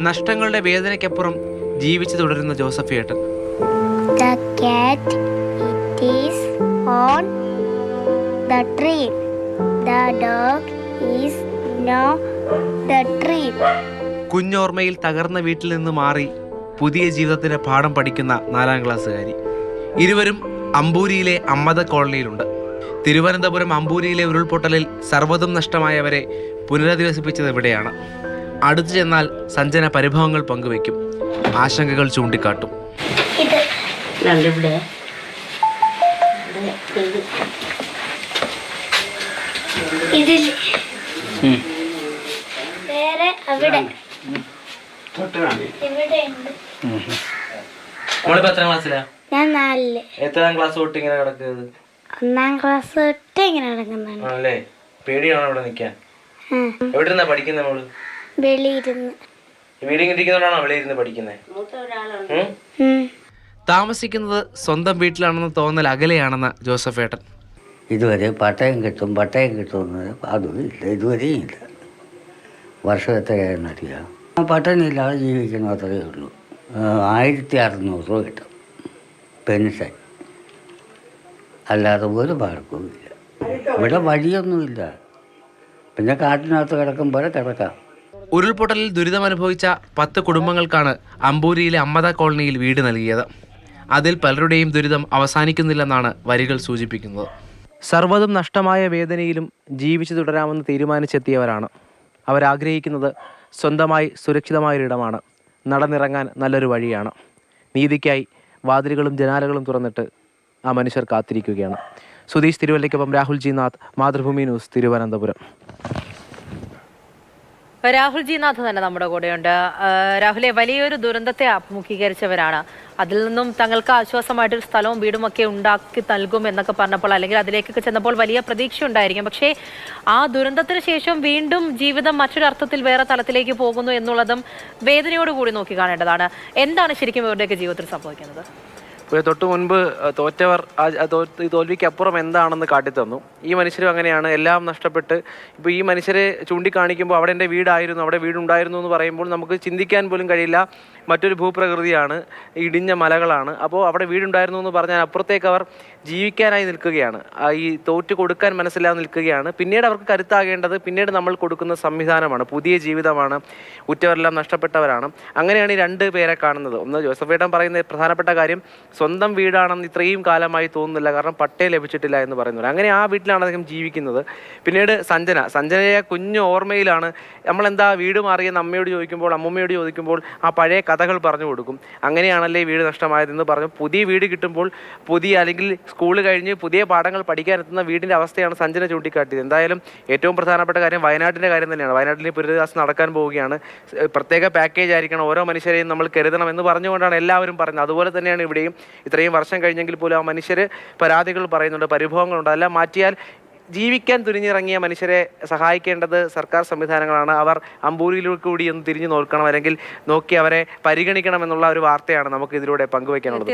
നഷ്ടങ്ങളുടെ വേദനയ്ക്കപ്പുറം ജീവിച്ചു തുടരുന്ന ജോസഫ് ഏട്ടൻ. The cat, it is on the tree. The dog is no the tree. കുഞ്ഞോർമ്മയിൽ തകർന്ന വീട്ടിൽ നിന്ന് മാറി പുതിയ ജീവിതത്തിന്റെ പാഠം പഠിക്കുന്ന 4ാം ക്ലാസ്സുകാരി. ഇരുവരും അമ്പൂരിയിലെ അമ്മദ കോളനിയിലുണ്ട്. തിരുവനന്തപുരം അമ്പൂരിയിലെ ഉരുൾപൊട്ടലിൽ സർവ്വതും നഷ്ടമായവരെ പുനരധിവസിപ്പിച്ചത് ഇവിടെയാണ്. അടുത്തു ചെന്നാൽ സഞ്ജന പരിഭവങ്ങൾ പങ്കുവയ്ക്കും, ആശങ്കകൾ ചൂണ്ടിക്കാട്ടും. വേറെ അവിടെ ഞാൻ 4. എത്രാം ക്ലാസ് തൊട്ട് ഇങ്ങനെ കിടക്കുന്നത്? 1ാം ക്ലാസ് തൊട്ട് ഇങ്ങനെ കിടക്കുന്നതാണ്. ആണല്ലേ? പേടിയാണോ ഇവിടെ നിൽക്കാൻ? എവിടെ ഇരുന്നാ പഠിക്കുന്നത് മോള്? വെളിയിരുന്ന്. വീടിങ്ങിരിക്കുന്നോണ്ടാണോ വെളിയിരുന്ന് പഠിക്കുന്നത്? താമസിക്കുന്നത് സ്വന്തം വീട്ടിലാണെന്ന് തോന്നൽ അകലെയാണെന്ന് ജോസഫ് ഏട്ടൻ. ഇതുവരെ പട്ടയം കിട്ടുമെന്ന് അതും ഇല്ല, ഇതുവരെയും ഇല്ല. വർഷം എത്രയാണെന്നറിയാം. പട്ടയമില്ലാതെ ജീവിക്കുന്ന അത്രയേ ഉള്ളൂ. 1600 രൂപ കിട്ടും പെൻഷൻ, അല്ലാതെ ഒരു പാർക്കും ഇല്ല. ഇവിടെ വഴിയൊന്നുമില്ല, പിന്നെ കാട്ടിനകത്ത് കിടക്കുമ്പോൾ കിടക്കാം. ഉരുൾപൊട്ടലിൽ ദുരിതമനുഭവിച്ച 10 കുടുംബങ്ങൾക്കാണ് അമ്പൂരിയിലെ അമ്മദ കോളനിയിൽ വീട് നൽകിയത്. അതിൽ പലരുടെയും ദുരിതം അവസാനിക്കുന്നില്ലെന്നാണ് വരികൾ സൂചിപ്പിക്കുന്നത്. സർവ്വതും നഷ്ടമായ വേദനയിലും ജീവിച്ചു തുടരാമെന്ന് തീരുമാനിച്ചെത്തിയവരാണ്. അവരാഗ്രഹിക്കുന്നത് സ്വന്തമായി സുരക്ഷിതമായൊരിടമാണ്. നടന്നിറങ്ങാൻ നല്ലൊരു വഴിയാണ്. നീതിക്കായി വാതിലുകളും ജനാലകളും തുറന്നിട്ട് ആ മനുഷ്യർ കാത്തിരിക്കുകയാണ്. സുധീഷ് തിരുവല്ലയ്ക്കൊപ്പം Rahul G Nath, Mathrubhumi news, Thiruvananthapuram. Rahul G Nath തന്നെ നമ്മുടെ കൂടെയുണ്ട്. രാഹുലെ, വലിയൊരു ദുരന്തത്തെ അഭിമുഖീകരിച്ചവരാണ്. അതിൽ നിന്നും തങ്ങൾക്ക് ആശ്വാസമായിട്ടൊരു സ്ഥലവും വീടും ഒക്കെ ഉണ്ടാക്കി നൽകും എന്നൊക്കെ പറഞ്ഞപ്പോൾ, അല്ലെങ്കിൽ അതിലേക്കൊക്കെ ചെന്നപ്പോൾ വലിയ പ്രതീക്ഷ ഉണ്ടായിരിക്കും. പക്ഷേ ആ ദുരന്തത്തിന് ശേഷം വീണ്ടും ജീവിതം മറ്റൊരർത്ഥത്തിൽ വേറെ തലത്തിലേക്ക് പോകുന്നു എന്നുള്ളതും വേദനയോടുകൂടി നോക്കി കാണേണ്ടതാണ്. എന്താണ് ശരിക്കും ഇവരുടെയൊക്കെ ജീവിതത്തിൽ സംഭവിക്കുന്നത്? തൊട്ട് മുൻപ് തോറ്റവർ തോൽവിക്ക് അപ്പുറം എന്താണെന്ന് കാട്ടിത്തന്നു. ഈ മനുഷ്യരും അങ്ങനെയാണ്. എല്ലാം നഷ്ടപ്പെട്ട് ഇപ്പോൾ ഈ മനുഷ്യരെ ചൂണ്ടിക്കാണിക്കുമ്പോൾ അവിടെ എൻ്റെ വീടായിരുന്നു, അവിടെ വീടുണ്ടായിരുന്നു എന്ന് പറയുമ്പോൾ നമുക്ക് ചിന്തിക്കാൻ പോലും കഴിയില്ല. മറ്റൊരു ഭൂപ്രകൃതിയാണ്, ഇടിഞ്ഞ മലകളാണ്. അപ്പോൾ അവിടെ വീടുണ്ടായിരുന്നു എന്ന് പറഞ്ഞാൽ അപ്പുറത്തേക്ക് അവർ ജീവിക്കാനായി നിൽക്കുകയാണ്. ഈ തോറ്റ് കൊടുക്കാൻ മനസ്സിലാതെ നിൽക്കുകയാണ്. പിന്നീട് അവർക്ക് കരുത്താകേണ്ടത് പിന്നീട് നമ്മൾ കൊടുക്കുന്ന സംവിധാനമാണ്, പുതിയ ജീവിതമാണ്. ഉറ്റവരെല്ലാം നഷ്ടപ്പെട്ടവരാണ്. അങ്ങനെയാണ് ഈ 2 പേരെ കാണുന്നത്. ഒന്ന്, ജോസഫ് ഏട്ടൻ പറയുന്ന പ്രധാനപ്പെട്ട കാര്യം, സ്വന്തം വീടാണെന്ന് ഇത്രയും കാലമായി തോന്നുന്നില്ല, കാരണം പട്ടയം ലഭിച്ചിട്ടില്ല എന്ന് പറയുന്നത്. അങ്ങനെ ആ വീട്ടിലാണ് അദ്ദേഹം ജീവിക്കുന്നത്. പിന്നീട് സഞ്ജനയെ കുഞ്ഞു ഓർമ്മയിലാണ് നമ്മളെന്താ വീട് മാറിയെന്ന് അമ്മയോട് ചോദിക്കുമ്പോൾ, അമ്മൂമ്മയോട് ചോദിക്കുമ്പോൾ ആ പഴയ കഥകൾ പറഞ്ഞു കൊടുക്കും. അങ്ങനെയാണല്ലേ വീട് നഷ്ടമായതെന്ന് പറഞ്ഞു. പുതിയ വീട് കിട്ടുമ്പോൾ അല്ലെങ്കിൽ സ്കൂൾ കഴിഞ്ഞ് പുതിയ പാഠങ്ങൾ പഠിക്കാനെത്തുന്ന വീടിൻ്റെ അവസ്ഥയാണ് സഞ്ജന ചൂണ്ടിക്കാട്ടിയത്. എന്തായാലും ഏറ്റവും പ്രധാനപ്പെട്ട കാര്യം വയനാട്ടിൻ്റെ കാര്യം തന്നെയാണ്. വയനാട്ടിൽ പുനരധിവാസം നടക്കാൻ പോവുകയാണ്. പ്രത്യേക പാക്കേജ് ആയിരിക്കണം, ഓരോ മനുഷ്യരെയും നമ്മൾ കരുതണം എന്ന് പറഞ്ഞുകൊണ്ടാണ് എല്ലാവരും പറയുന്നത്. അതുപോലെ തന്നെയാണ് ഇവിടെയും. ഇത്രയും വർഷം കഴിഞ്ഞെങ്കിൽ പോലും ആ മനുഷ്യർ പരാതികൾ പറയുന്നുണ്ട്, പരിഭവങ്ങളുണ്ട്. അതെല്ലാം മാറ്റിയാൽ ജീവിക്കാൻ തുനിഞ്ഞിറങ്ങിയ മനുഷ്യരെ സഹായിക്കേണ്ടത് സർക്കാർ സംവിധാനങ്ങളാണ്. അവർ അമ്പൂരിയിലേക്ക് കൂടി ഒന്ന് തിരിഞ്ഞു നോക്കണം, അല്ലെങ്കിൽ നോക്കി അവരെ പരിഗണിക്കണം എന്നുള്ള ഒരു വാർത്തയാണ് നമുക്ക് ഇതിലൂടെ പങ്കുവയ്ക്കാനുള്ളത്.